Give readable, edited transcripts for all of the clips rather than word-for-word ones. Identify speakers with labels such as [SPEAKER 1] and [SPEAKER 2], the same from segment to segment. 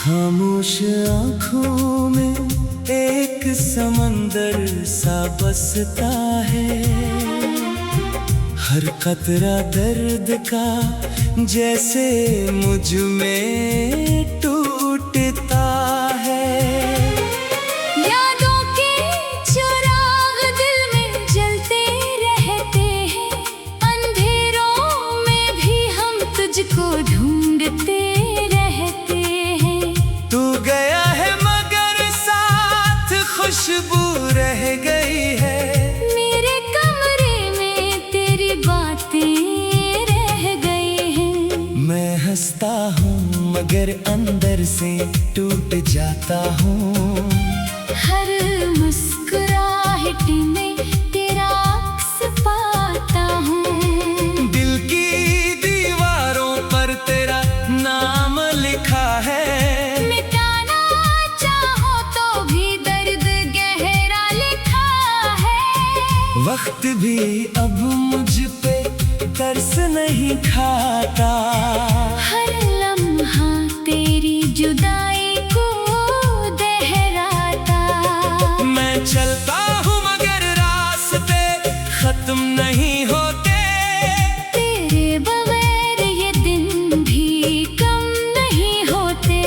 [SPEAKER 1] खामोश आँखों में एक समंदर सा बसता है। हर कतरा दर्द का जैसे मुझ में टूटता है।
[SPEAKER 2] यादों के चिराग दिल में जलते रहते हैं, अंधेरों में भी हम तुझको ढूंढते रहते हैं।
[SPEAKER 1] तू गया है मगर साथ खुशबू रह गई है।
[SPEAKER 2] मेरे कमरे में तेरी बातें रह गई हैं।
[SPEAKER 1] मैं हंसता हूँ मगर अंदर से टूट जाता हूँ।
[SPEAKER 2] हर मुस्कुराहट में तेरा अक्स पाता हूँ।
[SPEAKER 1] दिल की दीवारों पर तेरा नाम लिखा है।
[SPEAKER 2] मिटाना चाहो तो भी दर्द गहरा लिखा है।
[SPEAKER 1] वक्त भी अब मुझ पे तरस नहीं खाता।
[SPEAKER 2] हर लम्हा तेरी जुदाई को दोहराता।
[SPEAKER 1] मैं चलता हूँ मगर रास्ते खत्म नहीं होते।
[SPEAKER 2] तेरे बगैर ये दिन भी कम नहीं होते।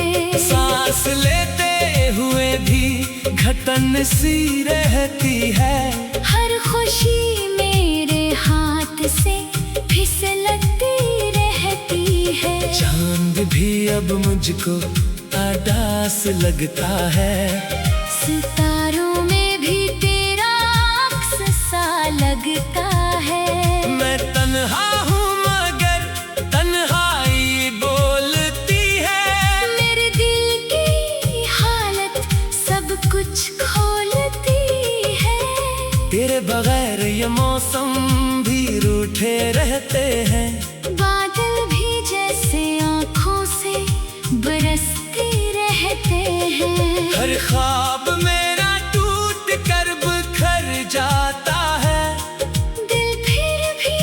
[SPEAKER 1] सांस लेते हुए भी घटन सी रहती है।
[SPEAKER 2] हर खुशी मेरे हाथ से फिसलती रहती है।
[SPEAKER 1] चांद भी अब मुझको आदास लगता है।
[SPEAKER 2] सितारों में भी तेरा अक्स सा लगता है।
[SPEAKER 1] मैं तन्हा हूँ मगर तन्हाई बोलती है।
[SPEAKER 2] मेरे दिल की हालत सब कुछ खोलती है।
[SPEAKER 1] तेरे बगैर ये मौसम भी रूठे रहते हैं।
[SPEAKER 2] बादल भी जैसे आँखों से बरसते रहते हैं।
[SPEAKER 1] हर ख्वाब मेरा टूट कर बिखर जाता है।
[SPEAKER 2] दिल फिर भी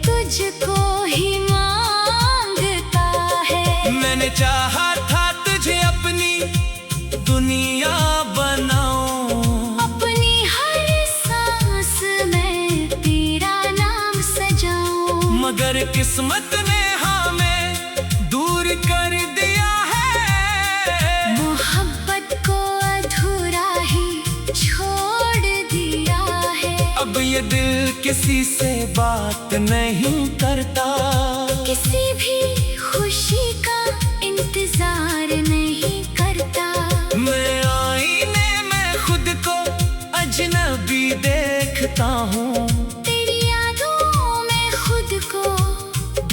[SPEAKER 2] तुझको ही मांगता है।
[SPEAKER 1] मैंने चाहा था तुझे अपनी दुनिया बनाऊं।
[SPEAKER 2] अपनी हर सांस में तेरा नाम सजाऊं।
[SPEAKER 1] मगर किस्मत ने हमें दूर कर दिया है।
[SPEAKER 2] मोहब्बत को अधूरा ही छोड़ दिया है।
[SPEAKER 1] अब ये दिल किसी से बात नहीं करता।
[SPEAKER 2] किसी भी खुशी का इंतजार नहीं करता।
[SPEAKER 1] मैं आईने में खुद को अजनबी देखता हूँ।
[SPEAKER 2] तेरी यादों में खुद को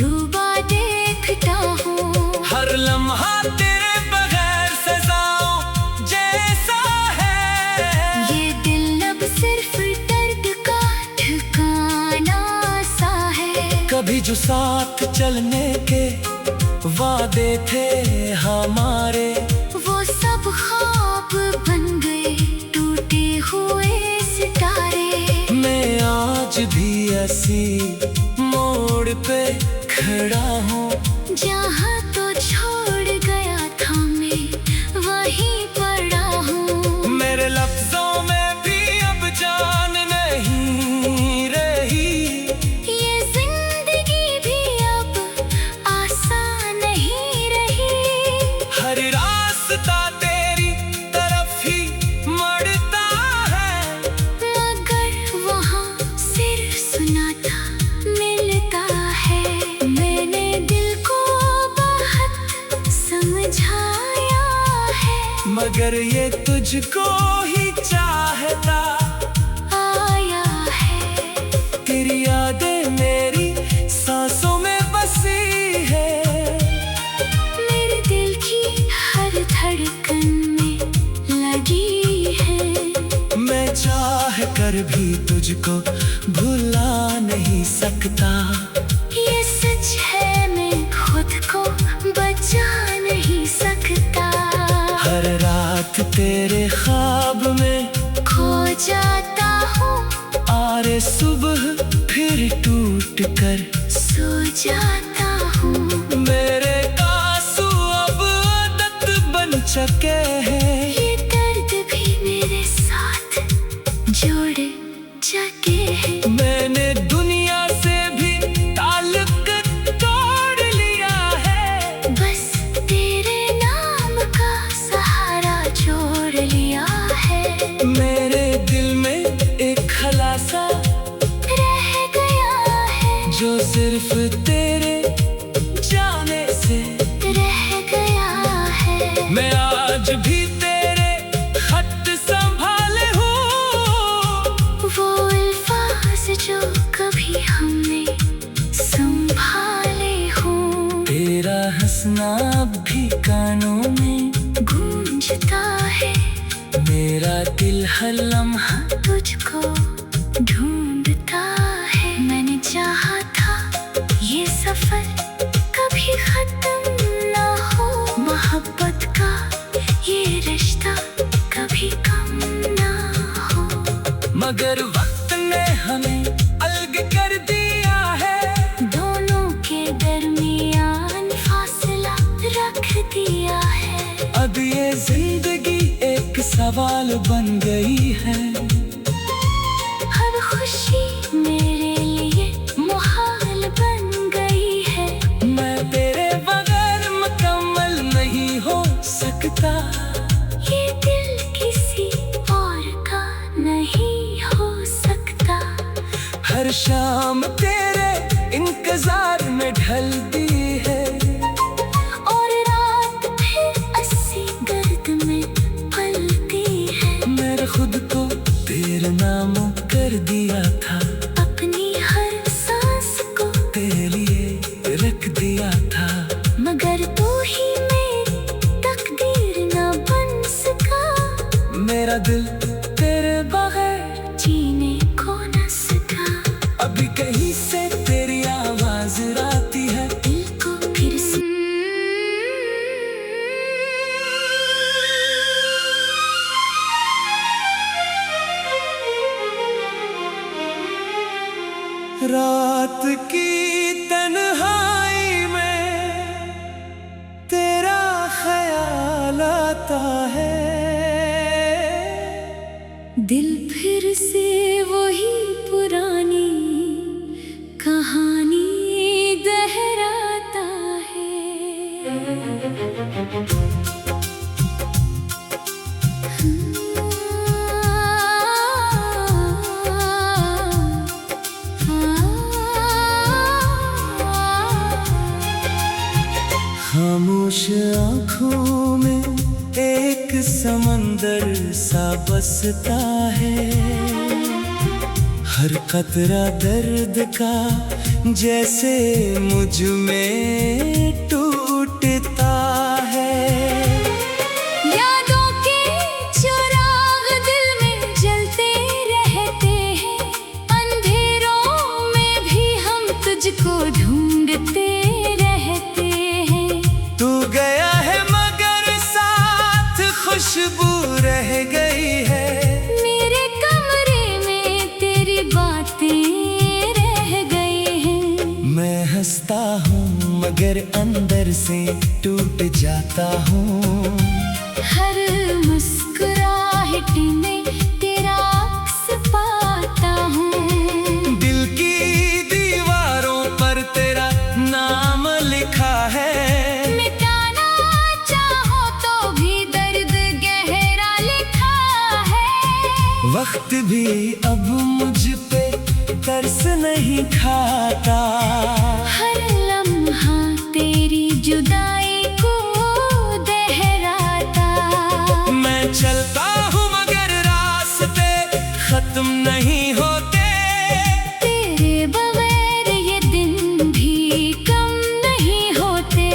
[SPEAKER 2] डूबा देखता हूँ।
[SPEAKER 1] हर लम्हा तेरे बगैर सजाओ जैसा है।
[SPEAKER 2] ये दिल अब सिर्फ दर्द का ठिकाना सा है।
[SPEAKER 1] कभी जो साथ चलने के वादे थे हमारे,
[SPEAKER 2] वो सब ख्वाब बन गए टूटे हुए सितारे।
[SPEAKER 1] मैं आज भी ऐसी मोड़ पे खड़ा हूँ।
[SPEAKER 2] जहाँ तो छोड़ गया था मैं वहीं पड़ा हूँ।
[SPEAKER 1] मेरे लफ्जों में भी अब जान नहीं रही।
[SPEAKER 2] ये जिंदगी भी अब आसान नहीं रही।
[SPEAKER 1] हर रास्ता तेरी तरफ ही मड़ता है।
[SPEAKER 2] मगर वहाँ सिर सुनाता मिलता है। मैंने दिल को बहुत समझाया है।
[SPEAKER 1] मगर ये तुझको ही चाहता
[SPEAKER 2] आया है।
[SPEAKER 1] तेरी यादें मेरी सांसों में बसी है।
[SPEAKER 2] मेरे दिल की हर धड़कन में लगी है।
[SPEAKER 1] मैं चाह कर भी तुझको भुला नहीं सकता।
[SPEAKER 2] ये सच है मैं खुद को बचा नहीं सकता।
[SPEAKER 1] हर रात तेरे ख्वाब में
[SPEAKER 2] खो जाता हूँ।
[SPEAKER 1] आरे सुबह फिर टूट कर
[SPEAKER 2] सो जाता हूँ।
[SPEAKER 1] मेरे आंसू अब आदत बन सिर्फ तेरे जाने से
[SPEAKER 2] रह गया है।
[SPEAKER 1] मैं आज भी तेरे खत संभाले हूँ,
[SPEAKER 2] वो अल्फाज जो कभी हमने संभाले हूँ।
[SPEAKER 1] तेरा हंसना अब भी कानों में
[SPEAKER 2] गूंजता है,
[SPEAKER 1] मेरा दिल हर लम्हा
[SPEAKER 2] तुझको ढूंढता है। मैंने चाहा था ये सफर कभी खत्म ना हो, मोहब्बत का ये रिश्ता कभी कम ना हो।
[SPEAKER 1] मगर वक्त ने हमें अलग कर दिया है,
[SPEAKER 2] दोनों के दरमियान फासला रख दिया है।
[SPEAKER 1] अब ये जिंदगी एक सवाल बन गई है।
[SPEAKER 2] हर खुशी मेरे लिए मुहाल बन गई है।
[SPEAKER 1] मैं तेरे बगैर मुकम्मल नहीं हो सकता,
[SPEAKER 2] ये दिल किसी और का नहीं हो सकता।
[SPEAKER 1] हर शाम तेरे इंतजार में ढलती है,
[SPEAKER 2] और रात फिर अस्सी गर्द में पलती है।
[SPEAKER 1] मैंने खुद को तेरे नाम कर दिया था,
[SPEAKER 2] अपनी हर सांस को
[SPEAKER 1] तेरे लिए रख दिया था।
[SPEAKER 2] मगर तू ही मेरी तकदीर ना बन सका,
[SPEAKER 1] मेरा दिल तेरे बगैर
[SPEAKER 2] जीने को न सका।
[SPEAKER 1] अभी कहीं से तेरी आवाज आती है,
[SPEAKER 2] दिल को फिर से
[SPEAKER 1] रात की तन्हाई में तेरा ख्याल आता है।
[SPEAKER 2] दिल फिर से वही पुरानी कहानी दोहराता
[SPEAKER 1] खामोश आँखों में एक समंदर सा बसता है, हर कतरा दर्द का जैसे मुझ में टूटता है।
[SPEAKER 2] यादों के चिराग दिल में जलते रहते हैं, अंधेरों में भी हम तुझको ढूंढते रहते हैं।
[SPEAKER 1] तू गया है मगर साथ खुशबू रह गई है,
[SPEAKER 2] मेरे कमरे में तेरी बातें रह गई हैं।
[SPEAKER 1] मैं हंसता हूँ मगर अंदर से टूट जाता हूँ।
[SPEAKER 2] हर मुस्कुराहट में तेरा अक्स पाता हूँ।
[SPEAKER 1] दिल की दीवारों पर तेरा नाम लिखा है,
[SPEAKER 2] मिटाना चाहो तो भी दर्द गहरा लिखा है।
[SPEAKER 1] वक्त भी अब मुझ पे तरस नहीं खाता।
[SPEAKER 2] हर लम्हा तेरी जुदाई को दोहराता।
[SPEAKER 1] मैं चलता हूँ मगर रास्ते खत्म नहीं होते,
[SPEAKER 2] तेरे बगैर ये दिन भी कम नहीं होते।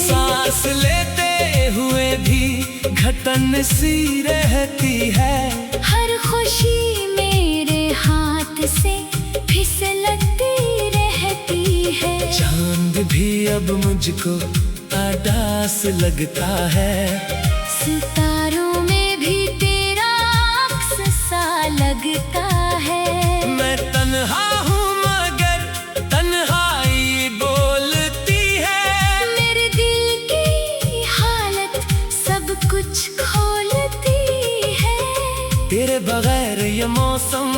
[SPEAKER 1] सांस लेते हुए भी घटन सी रहती है।
[SPEAKER 2] हर खुशी मेरे हाथ से फिसलती रहती है।
[SPEAKER 1] चांद भी अब मुझको आदास लगता है,
[SPEAKER 2] सितारों में भी तेरा अक्स सा लगता है।
[SPEAKER 1] मैं तन्हा हूँ मगर तन्हाई बोलती है।
[SPEAKER 2] मेरे दिल की हालत सब कुछ खोलती है।
[SPEAKER 1] तेरे बगैर ये मौसम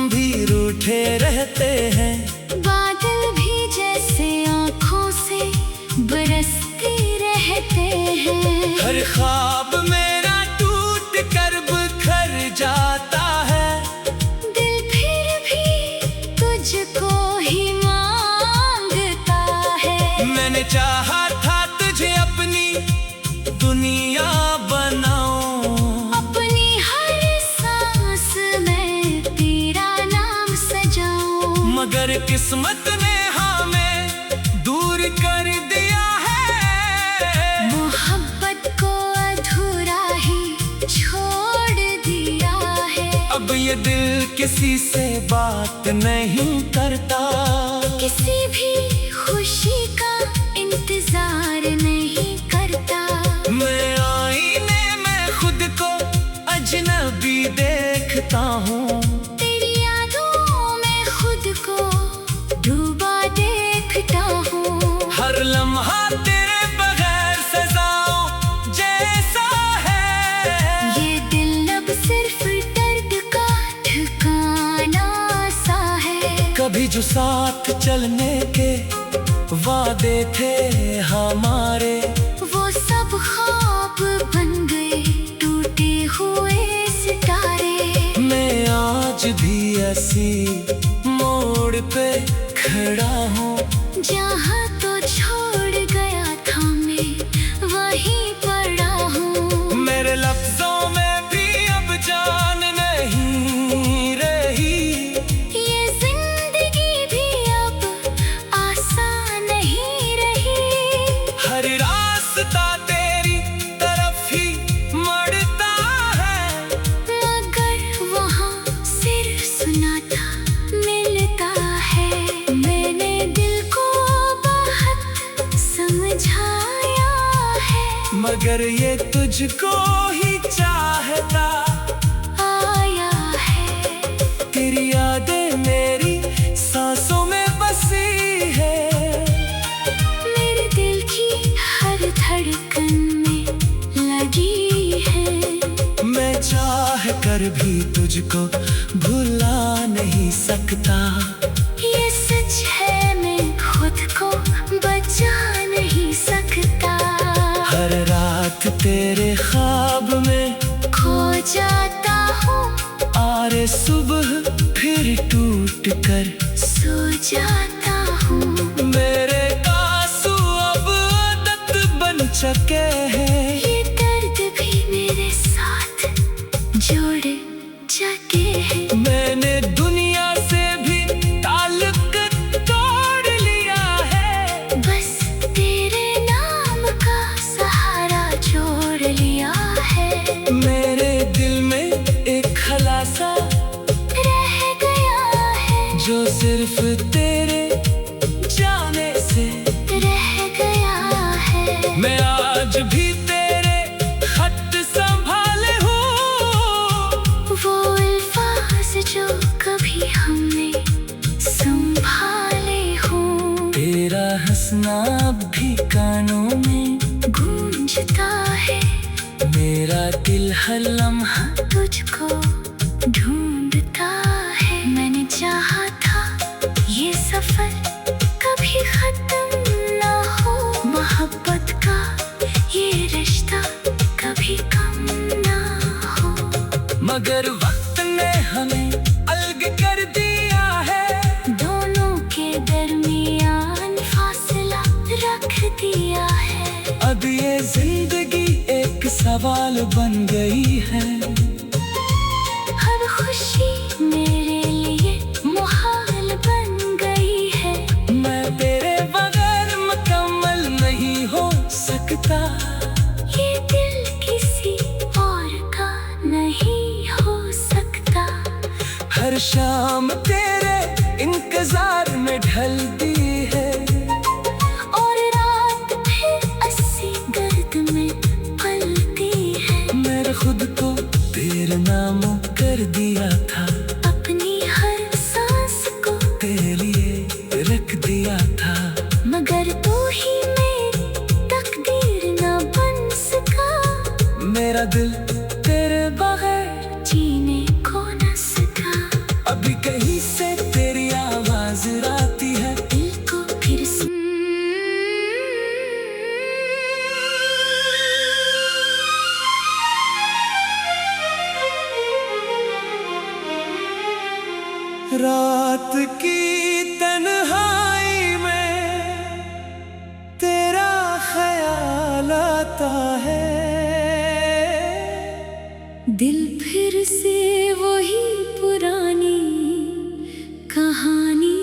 [SPEAKER 1] भी रूठे रहते हैं,
[SPEAKER 2] बादल भी जैसे आँखों से बरसते रहते हैं।
[SPEAKER 1] हर ख्वाब मेरा टूट कर बिखर जाता है।
[SPEAKER 2] दिल फिर भी तुझको ही मांग
[SPEAKER 1] किस्मत ने हमें दूर कर दिया है।
[SPEAKER 2] मोहब्बत को अधूरा ही छोड़ दिया है।
[SPEAKER 1] अब ये दिल किसी से बात नहीं करता,
[SPEAKER 2] किसी भी खुशी का इंतजार नहीं करता।
[SPEAKER 1] मैं आईने में खुद को अजनबी देखता हूँ,
[SPEAKER 2] तेरी यादों में खुद को डूबा देखता हूँ।
[SPEAKER 1] हर लम्हा तेरे बगैर सजाओं जैसा है।
[SPEAKER 2] ये दिल अब सिर्फ दर्द का ठिकाना सा है।
[SPEAKER 1] कभी जो साथ चलने के वादे थे हमारे,
[SPEAKER 2] वो सब ख्वाब बन गए टूटे हुए सितारे।
[SPEAKER 1] मैं आज भी ऐसी मोड़ पे खड़ा हूँ,
[SPEAKER 2] जहाँ तो छोड़ गया था मैं वहीं पड़ा हूँ।
[SPEAKER 1] मेरे लफ्जों में भी अब जान नहीं रही।
[SPEAKER 2] ये जिंदगी भी अब आसान नहीं रही।
[SPEAKER 1] हर रास्ता तेरी तरफ ही मड़ता है,
[SPEAKER 2] मगर वहाँ सिर सुनाता मिलता है। मैंने दिल को बहुत समझाया है,
[SPEAKER 1] मगर ये तुझको ही चाहता
[SPEAKER 2] आया है।
[SPEAKER 1] तेरी यादें मेरी सांसों में बसी है,
[SPEAKER 2] मेरे दिल की हर धड़कन में लगी है।
[SPEAKER 1] मैं चाह कर भी तुझको भुला नहीं सकता।
[SPEAKER 2] ये सच है मैं खुद को बचा नहीं सकता।
[SPEAKER 1] हर रात तेरे ख्वाब में
[SPEAKER 2] खो जाता हूँ,
[SPEAKER 1] आरे सुबह फिर टूट कर
[SPEAKER 2] सो जाता हूँ।
[SPEAKER 1] मेरे आंसू अब आदत बन चुके हैं।
[SPEAKER 2] ये दर्द भी मेरे साथ जोड़ जाते हैं।
[SPEAKER 1] मैंने दुनिया से भी ताल्लुक तोड़ लिया है,
[SPEAKER 2] बस तेरे नाम का सहारा जोड़ लिया है।
[SPEAKER 1] मेरे दिल में एक खलासा
[SPEAKER 2] रह गया है,
[SPEAKER 1] जो सिर्फ तेरे जाने से
[SPEAKER 2] रह गया है।
[SPEAKER 1] मैं आज भी तेरे खत संभाले हूँ,
[SPEAKER 2] वो अल्फाज जो कभी हमने संभाले हों।
[SPEAKER 1] तेरा हंसना अब भी कानों में
[SPEAKER 2] गूंजता है,
[SPEAKER 1] मेरा दिल हर लम्हा
[SPEAKER 2] तुझको ढूंढता है। मैंने चाहा था ये सफर कभी खत्म ना हो, मोहब्बत का ये रिश्ता कभी कम ना हो।
[SPEAKER 1] मगर वक्त ने हमें अलग कर दिया है,
[SPEAKER 2] दोनों के दरमियान फासला रख दिया है।
[SPEAKER 1] अब ये जिंदगी एक सवाल बन गई है।
[SPEAKER 2] हर खुशी मेरे लिए मुहाल बन गई है।
[SPEAKER 1] मैं तेरे बगैर मुकम्मल नहीं हो सकता,
[SPEAKER 2] ये दिल किसी और का नहीं हो सकता।
[SPEAKER 1] हर शाम तेरे इंतजार में ढलती है,
[SPEAKER 2] और रात फिर अस्सी गर्द में पलती है।
[SPEAKER 1] मैंने खुद को तेरे नाम कर दिया था,
[SPEAKER 2] अपनी हर सांस को
[SPEAKER 1] तेरे लिए रख दिया था।
[SPEAKER 2] मगर तू ही मेरी तकदीर न बन सका।
[SPEAKER 1] मेरा दिल तेरे बगैर
[SPEAKER 2] जीने को न सका।
[SPEAKER 1] अभी कहीं से तेरी आवाज आती है,
[SPEAKER 2] दिल को फिर से
[SPEAKER 1] रात की तन्हाई में तेरा ख्याल आता है।
[SPEAKER 2] दिल फिर से वही पुरानी कहानी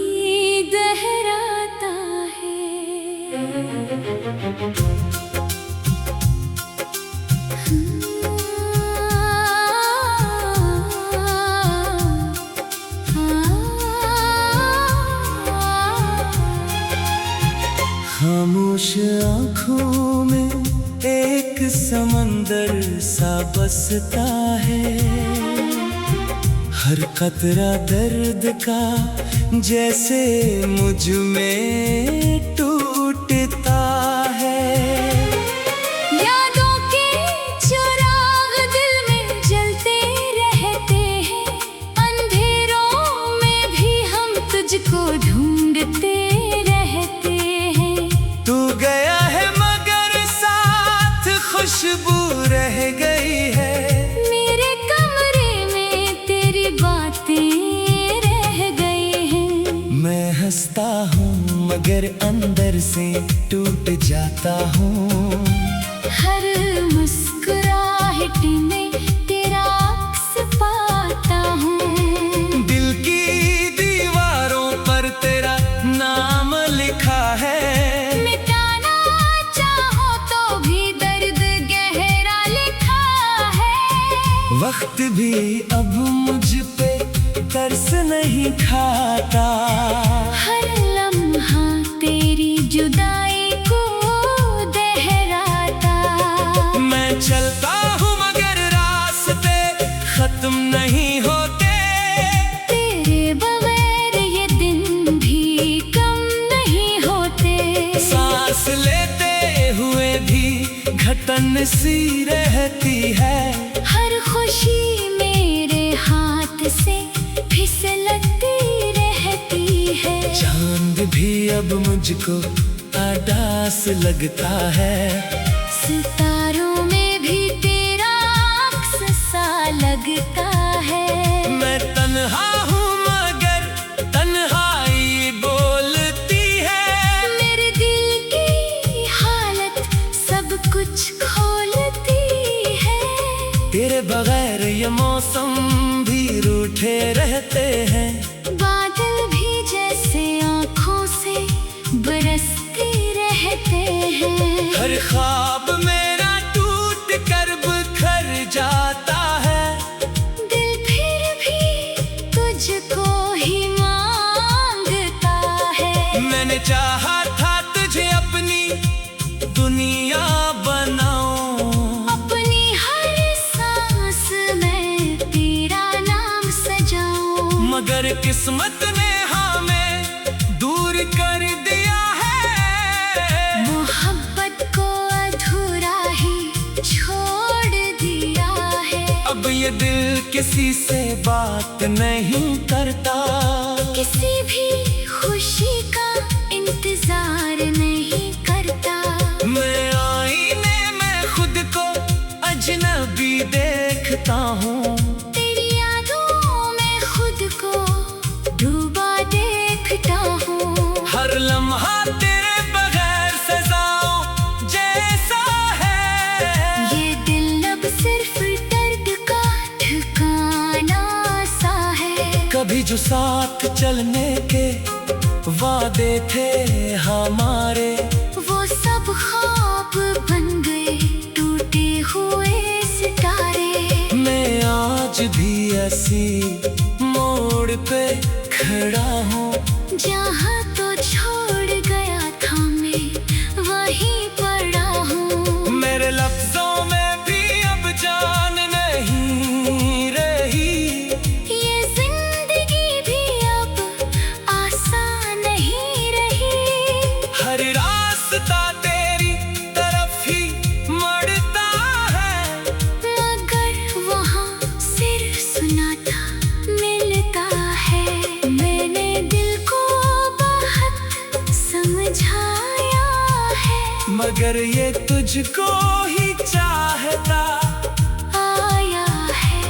[SPEAKER 1] समंदर सा बसता है। हर कतरा दर्द का जैसे मुझ में टूटता है।
[SPEAKER 2] यादों के चिराग दिल में जलते रहते हैं, अंधेरों में भी हम तुझको ढूंढते रहते हैं।
[SPEAKER 1] तू गया है मगर साथ खुशबू रह गई है।
[SPEAKER 2] मेरे कमरे में तेरी बातें रह गई हैं।
[SPEAKER 1] मैं हंसता हूँ मगर अंदर से टूट जाता हूँ।
[SPEAKER 2] हर मुस्कुराहट में तेरा अक्स पाता हूँ।
[SPEAKER 1] दिल की दीवारों पर तेरा नाम लिखा है।
[SPEAKER 2] मिटाना चाहो तो भी दर्द गहरा लिखा है।
[SPEAKER 1] वक्त भी अब मुझ पे तरस नहीं खाता।
[SPEAKER 2] हर लम्हा तेरी जुदाई को दोहराता।
[SPEAKER 1] मैं चलता हूँ मगर रास्ते खत्म नहीं होते।
[SPEAKER 2] तेरे बगैर ये दिन भी कम नहीं होते।
[SPEAKER 1] सांस लेते हुए भी घटन सी रहती है।
[SPEAKER 2] हर खुशी मेरे हाथ से फिसलती रहती है।
[SPEAKER 1] चांद भी अब मुझको आदास लगता है।
[SPEAKER 2] सितारों में भी तेरा अक्स सा लगता है।
[SPEAKER 1] मैं तन्हा हूँ मगर तन्हाई बोलती है।
[SPEAKER 2] मेरे दिल की हालत सब कुछ खोलती है।
[SPEAKER 1] तेरे बगैर ये मौसम भी रूठे रहते हैं।
[SPEAKER 2] बादल भी जैसे आँखों से बरसते रहते हैं।
[SPEAKER 1] हर ख्वाब मेरा टूट कर बिखर जाता है।
[SPEAKER 2] दिल फिर भी तुझको ही मांगता है।
[SPEAKER 1] मैंने चाहा था तुझे अपनी दुनिया बनाऊं।
[SPEAKER 2] अपनी हर सांस में तेरा नाम सजाऊं।
[SPEAKER 1] मगर किस्मत ने हमें दूर कर दिया है।
[SPEAKER 2] मोहब्बत को अधूरा ही छोड़ दिया है।
[SPEAKER 1] अब ये दिल किसी से बात नहीं करता।
[SPEAKER 2] किसी भी खुशी का इंतजार नहीं करता।
[SPEAKER 1] मैं आईने में खुद को अजनबी देखता हूँ।
[SPEAKER 2] तेरी यादों में खुद को डूबा देखता हूँ।
[SPEAKER 1] हर लम्हा तेरे बगैर सजाओ जैसा है।
[SPEAKER 2] ये दिल अब सिर्फ दर्द का ठिकाना सा है।
[SPEAKER 1] कभी जो साथ चलने के वादे थे हमारे,
[SPEAKER 2] वो सब ख्वाब बन गए टूटे हुए सितारे।
[SPEAKER 1] मैं आज भी ऐसी मोड़ पे खड़ा हूँ।
[SPEAKER 2] जहाँ तो छोड़ गया था मैं वहीं पड़ा हूँ।
[SPEAKER 1] मेरे लफ्जों में भी अब जान नहीं रही।
[SPEAKER 2] ये जिंदगी भी अब आसान नहीं रही।
[SPEAKER 1] हर रास्ता तेरी तरफ ही मड़ता है।
[SPEAKER 2] मगर वहाँ सिर सुनाता मिलता है। मैंने दिल को बहुत समझाया है।
[SPEAKER 1] मगर ये तुझको ही चाहता
[SPEAKER 2] आया है।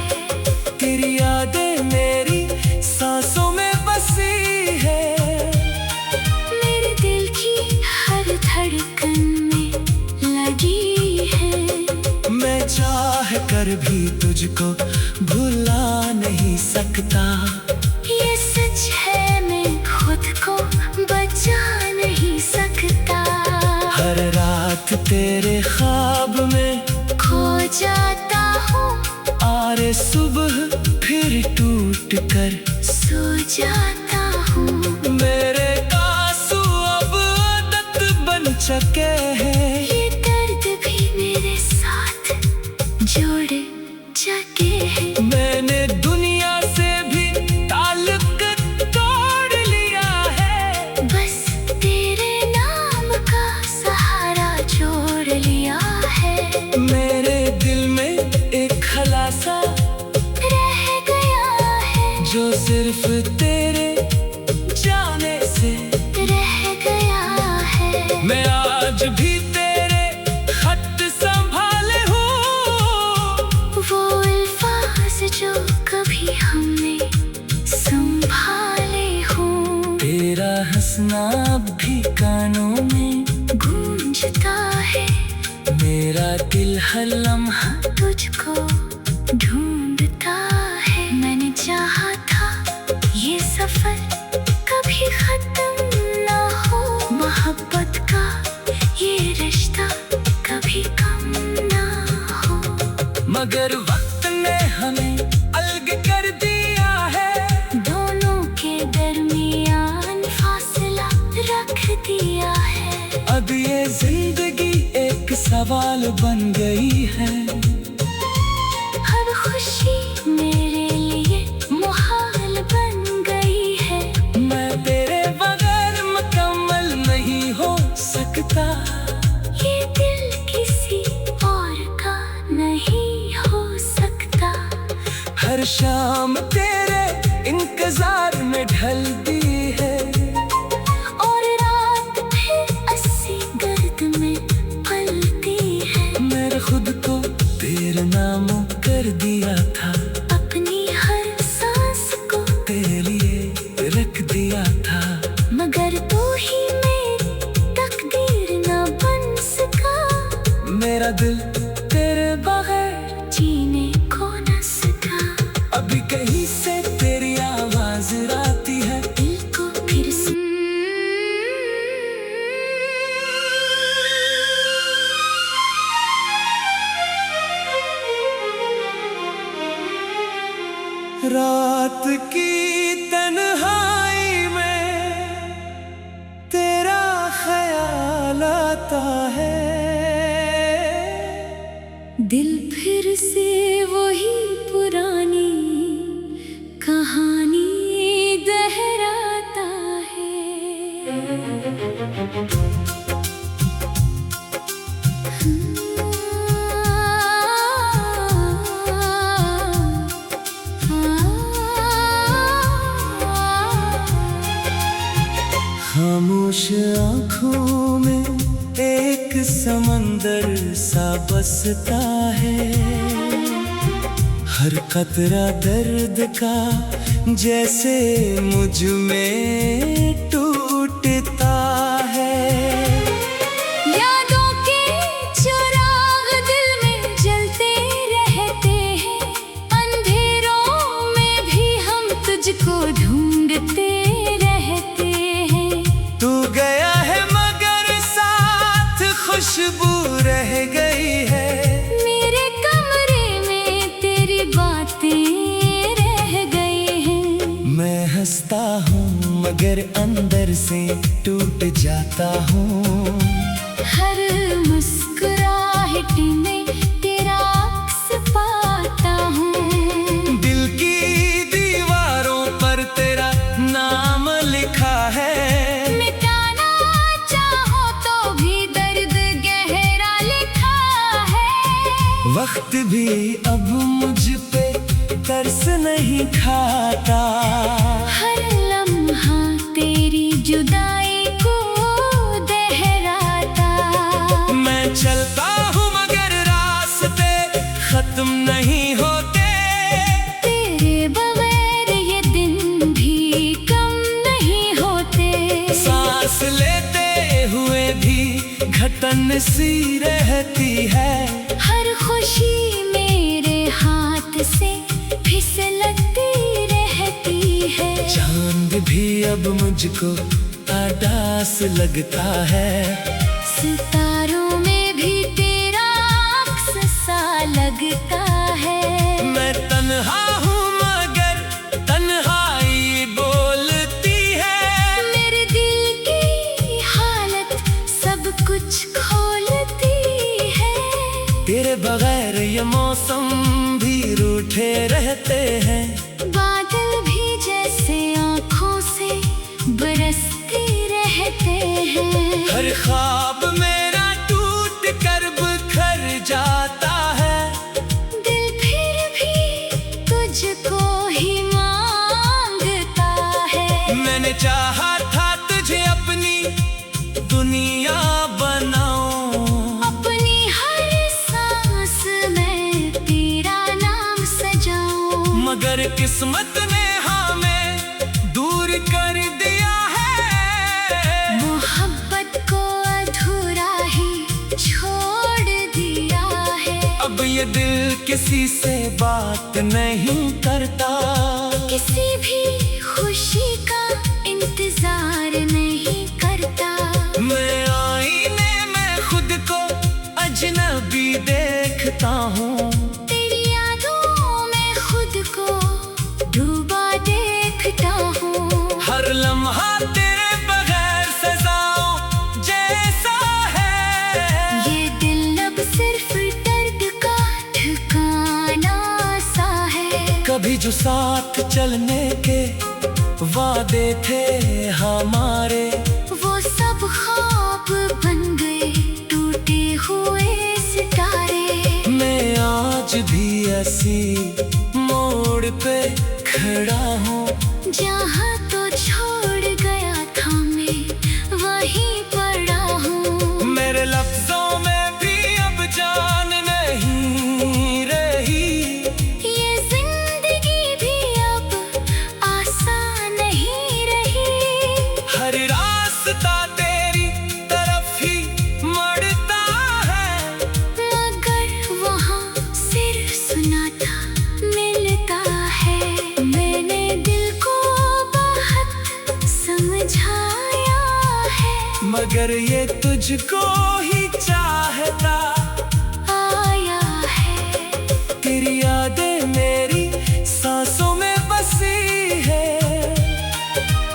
[SPEAKER 1] तेरी यादें मेरी सांसों में बसी है।
[SPEAKER 2] मेरे दिल की हर धड़कन में लगी है।
[SPEAKER 1] मैं चाह कर भी तुझको भुला नहीं सकता।
[SPEAKER 2] ये सच है मैं खुद को बचा नहीं सकता।
[SPEAKER 1] हर रात तेरे ख्वाब में
[SPEAKER 2] खो जाता हूँ।
[SPEAKER 1] आरे सुबह फिर टूट कर
[SPEAKER 2] सो जाता हूँ।
[SPEAKER 1] मेरे आंसू अब आदत बन चुके हैं।
[SPEAKER 2] ये दर्द भी मेरे साथ
[SPEAKER 1] सिर्फ तेरे जाने से
[SPEAKER 2] रह गया है।
[SPEAKER 1] मैं आज भी तेरे खत संभाले हूँ,
[SPEAKER 2] वो अल्फाज जो कभी हमने संभाले हूँ।
[SPEAKER 1] तेरा हंसना अब भी कानों में
[SPEAKER 2] गूंजता है,
[SPEAKER 1] मेरा दिल हर लम्हा
[SPEAKER 2] तुझको ढूंढता है। मैंने चाहा था ये सफर कभी खत्म ना हो, मोहब्बत का ये रिश्ता कभी कम ना हो।
[SPEAKER 1] मगर वक्त ने हमें अलग कर दिया है,
[SPEAKER 2] दोनों के दरमियान फासला रख दिया है।
[SPEAKER 1] अब ये जिंदगी एक सवाल बन गई है,
[SPEAKER 2] हर खुशी मेरे लिए मुहाल बन गई है।
[SPEAKER 1] मैं तेरे बगैर मुकम्मल नहीं हो सकता,
[SPEAKER 2] ये दिल किसी और का नहीं हो सकता।
[SPEAKER 1] हर शाम तेरे इंतजार में ढलती है,
[SPEAKER 2] और रात फिर अस्सी गर्द में पलती है।
[SPEAKER 1] मैंने खुद को तेरे नाम कर दिया था,
[SPEAKER 2] अपनी हर सांस को
[SPEAKER 1] तेरे लिए रख दिया था।
[SPEAKER 2] मगर तू ही मेरी तकदीर ना बन सका,
[SPEAKER 1] मेरा दिल तेरे बगैर
[SPEAKER 2] जीने को न सका।
[SPEAKER 1] अभी कहीं से तेरी आवाज आती है,
[SPEAKER 2] दिल को फिर से
[SPEAKER 1] रात की तन्हाई में तेरा ख्याल आता है।
[SPEAKER 2] दिल फिर से वही पुरानी कहानी दोहराता है।
[SPEAKER 1] खामोश आँखों में एक समंदर सा बसता है, हर कतरा दर्द का जैसे मुझ में टूटता है।
[SPEAKER 2] यादों के चिराग दिल में जलते रहते हैं, अंधेरों में भी हम तुझको ढूंढते रहते हैं।
[SPEAKER 1] तू गया है मगर साथ खुशबू रह गई है,
[SPEAKER 2] मेरे कमरे में तेरी बातें रह गई हैं।
[SPEAKER 1] मैं हंसता हूँ मगर अंदर से टूट जाता हूँ।
[SPEAKER 2] हर मुस्कुराहट में तेरा अक्स पाता हूँ।
[SPEAKER 1] दिल की दीवारों पर तेरा नाम लिखा है,
[SPEAKER 2] मिटाना चाहो तो भी दर्द गहरा लिखा है।
[SPEAKER 1] वक्त भी अब मुझ पे तरस नहीं खाता,
[SPEAKER 2] हर लम्हा तेरी जुदाई को दोहराता।
[SPEAKER 1] मैं चलता हूँ मगर रास्ते खत्म नहीं होते,
[SPEAKER 2] तेरे बगैर ये दिन भी कम नहीं होते।
[SPEAKER 1] सांस लेते हुए भी घटन सी रहती है,
[SPEAKER 2] हर खुशी मेरे हाथ से फिसलती रहती है।
[SPEAKER 1] चांद भी अब मुझको आदास लगता है,
[SPEAKER 2] सितारों में भी तेरा अक्स सा लगता है।
[SPEAKER 1] मैं तन्हा हूँ मगर तन्हाई बोलती है,
[SPEAKER 2] मेरे दिल की हालत सब कुछ खोलती है।
[SPEAKER 1] तेरे बगैर ये मौसम भी रूठे रहते हैं,
[SPEAKER 2] बादल भी जैसे आँखों से बरसते रहते हैं।
[SPEAKER 1] हर ख्वाब मेरा टूट कर बिखर जाता है,
[SPEAKER 2] दिल फिर भी तुझको ही मांगता
[SPEAKER 1] किस्मत ने हमें दूर कर दिया है।
[SPEAKER 2] मोहब्बत को अधूरा ही छोड़ दिया है।
[SPEAKER 1] अब ये दिल किसी से बात नहीं करता,
[SPEAKER 2] किसी भी खुशी का इंतजार नहीं करता।
[SPEAKER 1] मैं आईने में खुद को अजनबी देखता हूँ,
[SPEAKER 2] तेरी यादों में खुद को डूबा देखता हूँ।
[SPEAKER 1] हर लम्हा तेरे बगैर सजाओं जैसा है।
[SPEAKER 2] ये दिल अब सिर्फ दर्द का ठिकाना सा है।
[SPEAKER 1] कभी जो साथ चलने के वादे थे हमारे,
[SPEAKER 2] वो सब ख्वाब बन गए टूटे हुए सितारे।
[SPEAKER 1] मैं आज भी ऐसी मोड़ पे खड़ा हूँ,
[SPEAKER 2] जहाँ तो छोड़ गया था मैं वहीं पड़ा हूँ।
[SPEAKER 1] मेरे लफ्जों में भी अब जान नहीं रही।
[SPEAKER 2] ये जिंदगी भी अब आसान नहीं रही।
[SPEAKER 1] हर रास्ता तेरी तरफ ही मुड़ता है,
[SPEAKER 2] मगर वहाँ सिर सुनाता मिलता है। मैंने दिल को बहुत समझाया है,
[SPEAKER 1] मगर ये तुझको ही चाहता
[SPEAKER 2] आया है।
[SPEAKER 1] तेरी यादें मेरी सांसों में बसी है।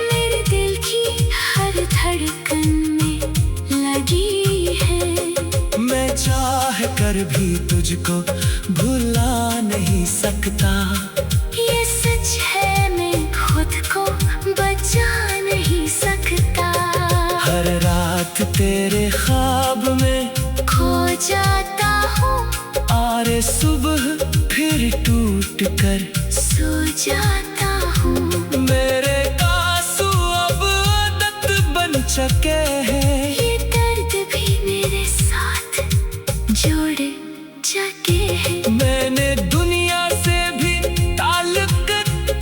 [SPEAKER 2] मेरे दिल की हर धड़कन में लगी है।
[SPEAKER 1] मैं चाह कर भी तुझको भुला नहीं सकता।
[SPEAKER 2] ये सच है, मैं खुद को बचा नहीं सकता।
[SPEAKER 1] हर रात तेरे ख्वाब में
[SPEAKER 2] खो जाता हूँ,
[SPEAKER 1] आरे सुबह फिर टूट कर
[SPEAKER 2] सो जाता हूँ।
[SPEAKER 1] मेरे आंसू अब आदत बन चुके हैं।
[SPEAKER 2] ये दर्द भी मेरे साथ जोड़ चुके हैं।
[SPEAKER 1] मैंने दुनिया से भी ताल्लुक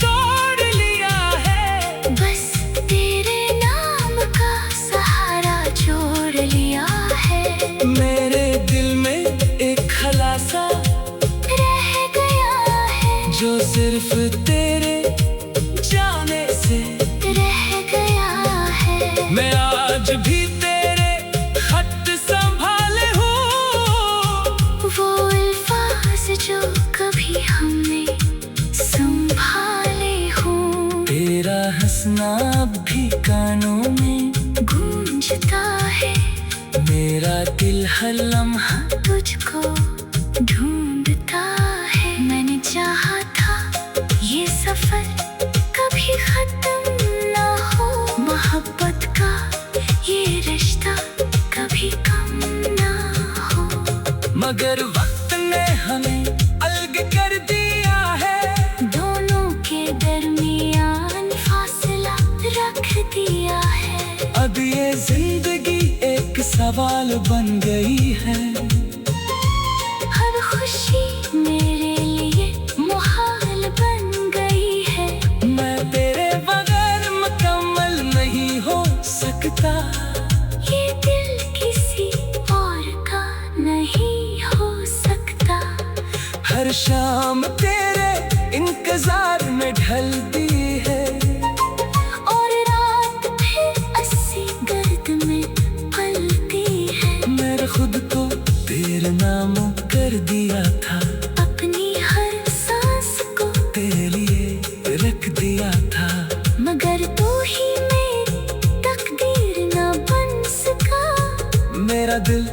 [SPEAKER 1] तोड़ लिया है,
[SPEAKER 2] बस तेरे नाम का सहारा जोड़ लिया है।
[SPEAKER 1] मेरे दिल में एक खलासा
[SPEAKER 2] रह गया है,
[SPEAKER 1] जो सिर्फ तेरे जाने से।
[SPEAKER 2] रह गया है।
[SPEAKER 1] मैं आज भी तेरे खत संभाले हूँ,
[SPEAKER 2] वो अल्फाज जो कभी हमने संभाले हों।
[SPEAKER 1] तेरा हंसना अब भी कानों में
[SPEAKER 2] गूंजता है,
[SPEAKER 1] मेरा दिल हर लम्हा
[SPEAKER 2] तुझको ढूंढता है। मैंने चाहा था ये सफर कभी खत्म ना हो, मोहब्बत का ये रिश्ता कभी कम ना हो।
[SPEAKER 1] मगर वक्त ने हमें अलग कर दिया है,
[SPEAKER 2] दोनों के दरमियान फासला रख दिया है।
[SPEAKER 1] अब ये जिंदगी एक सवाल बन गई है।
[SPEAKER 2] हर खुशी मेरे लिए मुहाल बन गई है।
[SPEAKER 1] मैं तेरे बगैर मुकम्मल नहीं हो सकता।
[SPEAKER 2] ये दिल किसी और का नहीं हो सकता।
[SPEAKER 1] हर शाम तेरे इंतजार में ढलती है,
[SPEAKER 2] और रात फिर अस्सी गर्द में पलती है।
[SPEAKER 1] मैंने खुद को तेरे नाम कर दिया था,
[SPEAKER 2] अपनी हर सांस को
[SPEAKER 1] तेरे लिए रख दिया था।
[SPEAKER 2] मगर तू ही मेरी तकदीर न बन सका।
[SPEAKER 1] मेरा दिल